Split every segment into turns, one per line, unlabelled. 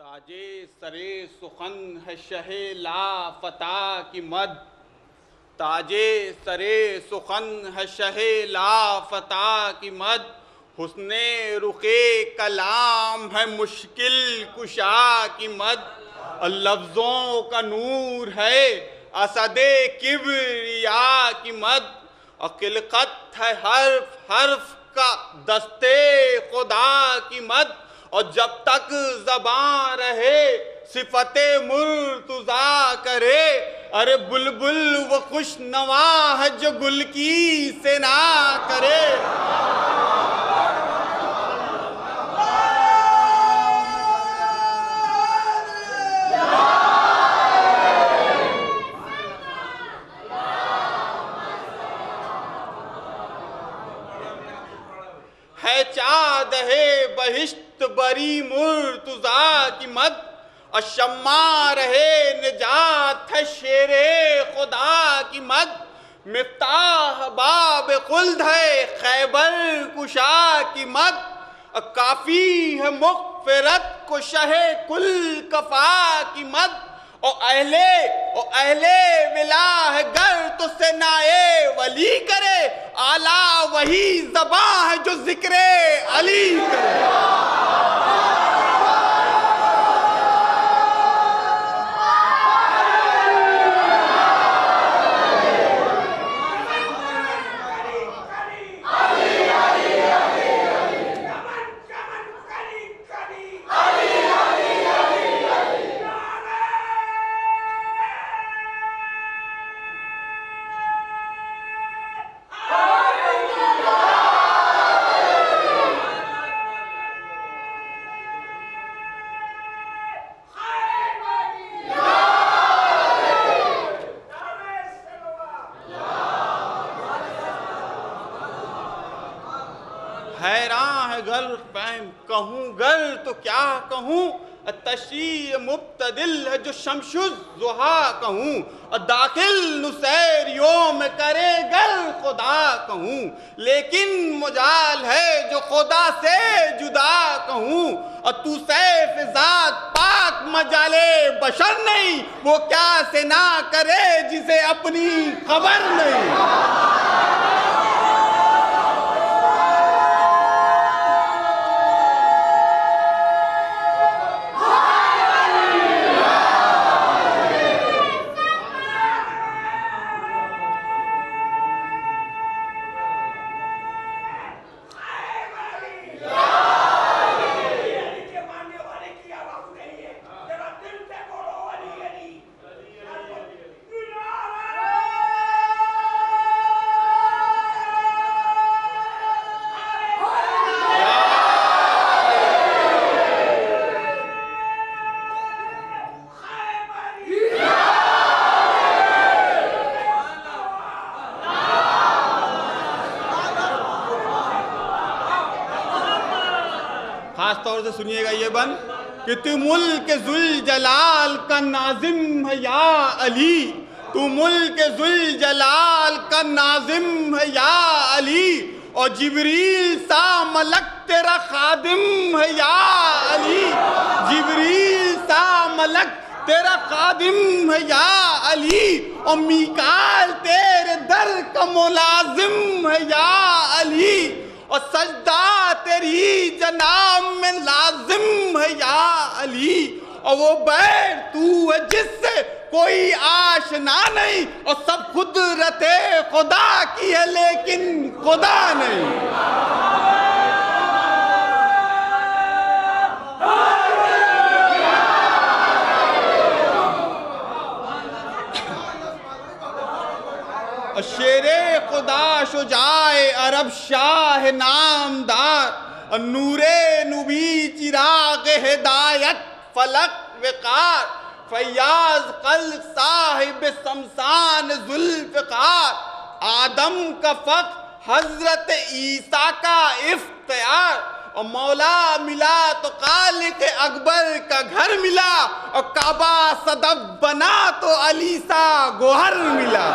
ताजे सरे सुखन है शहे ला फता की मद, ताजे सरे सुखन है शहे ला फता की मद, हुस्ने रुखे कलाम है मुश्किल कुशा की मद, लफ्ज़ों का नूर है असदे किब्रिया की मद, खिलकत है हर्फ हर्फ का दस्ते खुदा की मद, और जब तक ज़बां रहे सिफते मुर्तज़ा करे, अरे बुलबुल वो खुश नवा है जो गुल की सेना करे। है चाद है बहिश्त बरी मुर्तज़ा की मद, अशम्मा रहे निजात है शेरे खुदा की मद, मिफ्ताह बाब खुल्द है खैबर कुशा की मद, काफ़ी है मुग़फ़िरत को शहे कुल कफ़ा की मद, और अहले विला है गर तो से नाए वली करे, आला वही ज़बां है जो ज़िक्रे अली करे। हैरान है गर फहम कहूँ गर तो क्या कहूँ, तशरीह मुब्तदिल है जो शमशुज़ ज़ुहा कहूँ, और दाखिल नुसैरियों में करे गर खुदा कहूँ, लेकिन मुजाल है जो खुदा से जुदा कहूँ, और तू सैफ ज़ात पाक मजाले बशर नहीं, वो क्या से ना करे जिसे अपनी खबर नहीं। खास तौर से सुनिएगा ये बंद कि तू मुल्क जुल जलाल का नाजिम है या अली, तू मुल्क जुल जलाल का नाजिम है या अली, और जिब्रील सा मलक तेरा खादिम है या अली, जिब्रील सा मलक तेरा खादिम है या अली, और मीकाल तेरे दर का मुलाजिम है या अली, और सजदा तेरी जनाब में लाजिम है या अली, और वो बैर तू है जिससे कोई आशना नहीं, और सब कुदरते खुदा की है लेकिन खुदा नहीं। शेरे खुदा शुजाए अरब शाह नामदार, नूरे नुबी चिराग हिदायत फलक विकार, फैयाज कल साहिब शमशान जुल्फ़िकार, आदम का फ़ख्र हज़रत ईसा का इफ्तियार, और मौला मिला तो खालिक अकबर का घर मिला, और काबा सदफ बना तो अली सा गोहर मिला।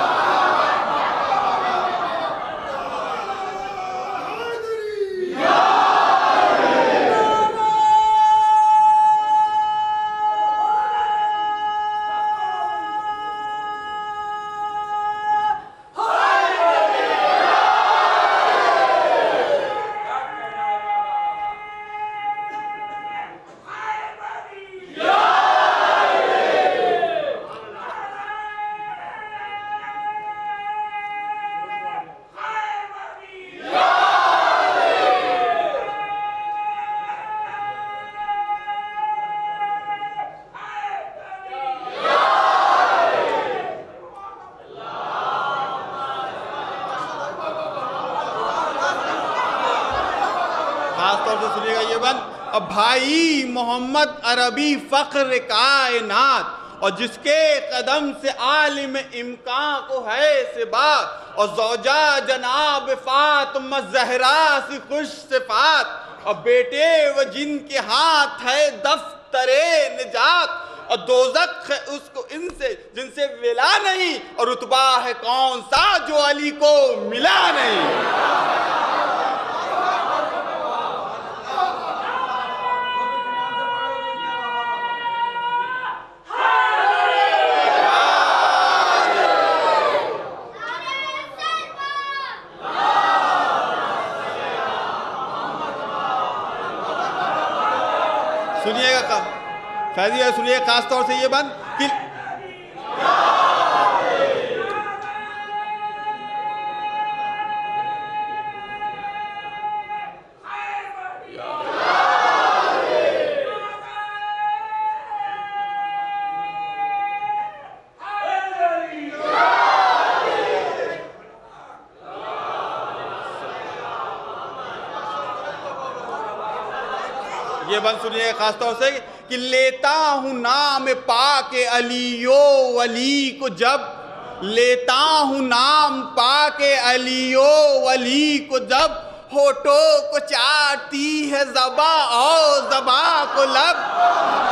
अब भाई मोहम्मद अरबी फ़ख्र कायनात, और जिसके कदम से आलिम इम्कान को है से बात, और ज़ौजा जनाब फातिमा ज़हरा सी खुश सिफात, और बेटे व जिनके हाथ है दफ्तरे निजात, और दोज़ख है उसको इनसे जिनसे मिला नहीं, और रुतबा है कौन सा जो अली को मिला नहीं। सुनिएगा फैजी, सुनिए खास तौर से ये बात कि ये बंद सुनिए खास तौर से कि लेता हूं नाम पाके अलियो वली को, जब लेता हूं नाम पाके अलियो वली को, जब होठों को चाटती है ज़बा और ज़बा को लब,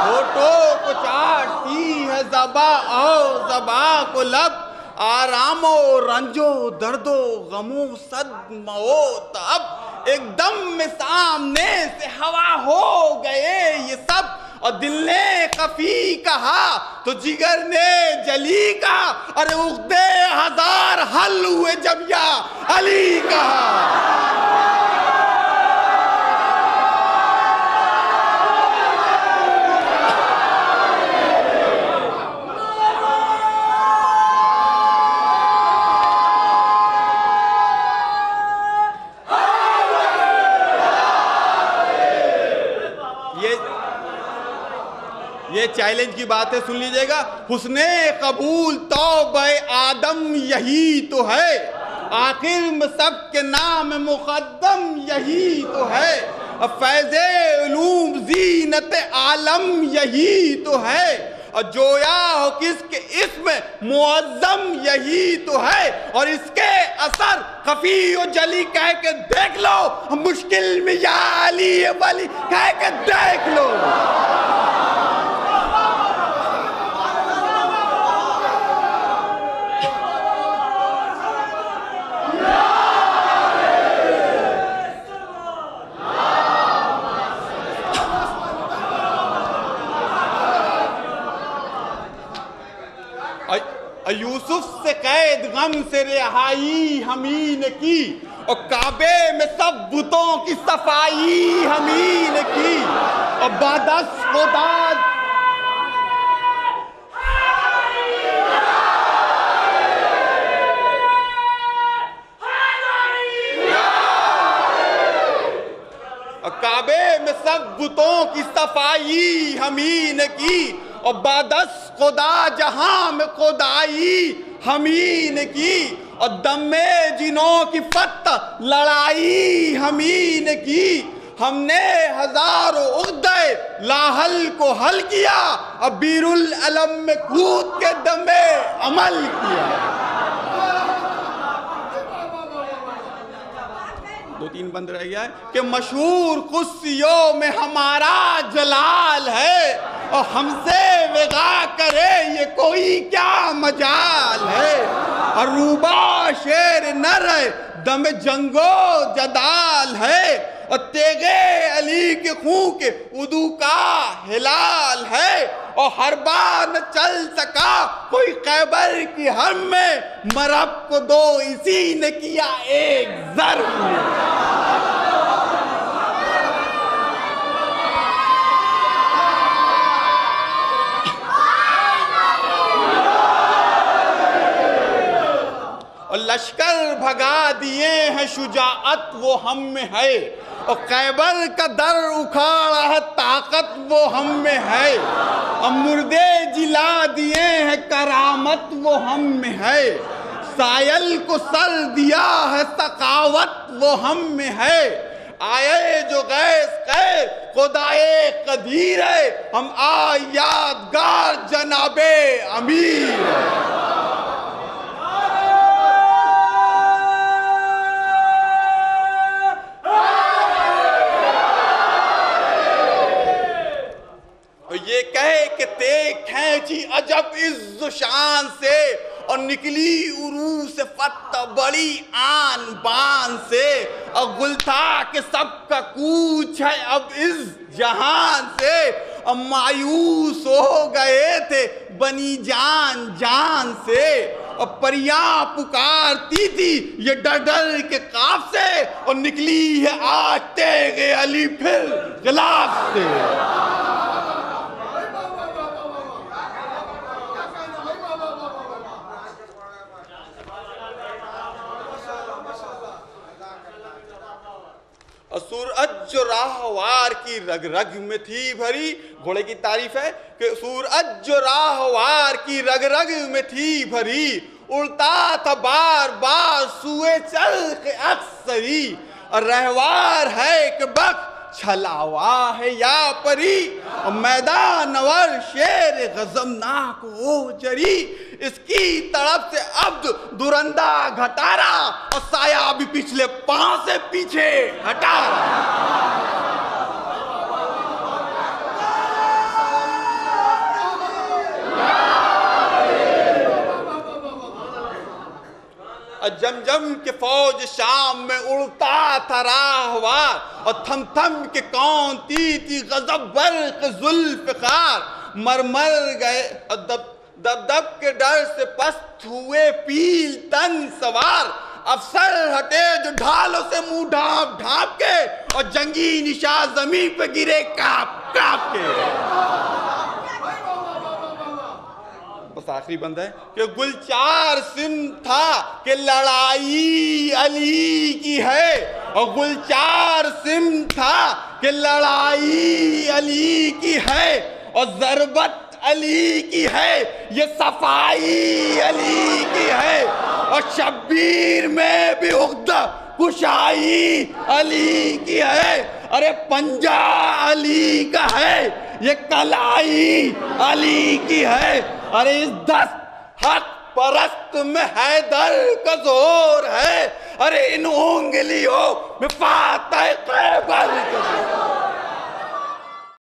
होठों को चाटती है ज़बा और ज़बा को लब, आरामो रंजो दर्दो गमो सदमो तब, एकदम में सामने से हवा हो गए ये सब, और दिल ने कफी कहा तो जिगर ने जली कहा, अरे उख्दे हजार हल हुए जब या अली कहा। ये चैलेंज की बात है, सुन लीजिएगा। हुस्ने कबूल तौबे आदम यही तो है, आखिर में सबके नाम मुकद्दम यही तो है, फैज़े उलूम ज़ीनत आलम यही तो है, और जोया हो किसके इसमें मुअज़्ज़म यही तो है, और इसके असर खफी और जली कह के देख लो, मुश्किल में या अली वली कह के देख लो। यूसुफ से कैद गम से रिहाई हमी ने की, और काबे में सब बुतों की सफाई हमी ने की, और बादस खुदा काबे में सब बुतों की सफाई हमी ने की, और बादस खुदा जहां में खुदाई हमी ने की, और दमे जिनों की फत लड़ाई हमी ने की, हमने हजारों उहदे लाहल को हल किया, और बीरुल अलम में कूद के दमे अमल किया। दो तीन बंद रह गया है कि मशहूर खुशियों में हमारा जलाल है, और हमसे विगा करे ये कोई क्या मजाल है, और रूबा शेर नर है दम जंगो जदाल है, और तेगे अली के खून के उदू का हिलाल है, और हर बार न चल सका कोई खैबर की हम में, मरब को दो इसी ने किया एक ज़र्ब। और लश्कर भगा दिए हैं शुजाअत वो हम में है, और खैबर का दर उखाड़ा है ताकत वो हम में है, और मुर्दे जिला दिए हैं करामत वो हम में है, सायल को सर दिया है सखावत वो हम में है, आए जो गैस खैर खुदाए कदीर है, हम आ यादगार जनाबे अमीर है। ये कहे कि ते खैची अजब इज्जो शान से, और निकली उरू से फत बड़ी आन बान से, और गुल था कि सबका कूच है अब इस जहान से, और मायूस हो गए थे बनी जान जान से, और परियां पुकारती थी ये डर डर के काफ से, और निकली है आज तेगे अली फिर गिलाफ से। सूरज जो राहवार की रग रग में थी भरी, घोड़े की तारीफ है कि सूरज जो राहवार की रग रग में थी भरी, उड़ता था बार बार सुए चल के अक्सरी, और रहवार है कि बख छलावा है या परी, और मैदान नवर शेर गजमनाक हो जरी, इसकी तरफ से अब्द दुरंदा घटारा, और साया भी पिछले पांव से पीछे हटा रहा। जमजम के फौज शाम में उड़ता था राहवार, और थम थम के कौनती थी गजब बर्क जुल्फ़िकार, मर मर गए दब दब दब के डर से पस्त हुए पील तन सवार, अफसर हटे जो ढालों से मुंह ढांप ढांप के, और जंगी निशा जमीन पे गिरे कांप कांप के। बस आखिरी बंद है कि गुलचार सिम था कि लड़ाई अली की है, और गुलचार सिम था कि लड़ाई अली की है, और ज़रबत अली की है, ये सफाई अली की है, और शब्बीर में भी उख्दा कुशाई अली की है, अरे पंजा अली का है, ये कलाई अली की है, अरे इस दस्त हक परस्त में हैदर का जोर है, अरे इन उंगलियों में फातह खैबर का जोर।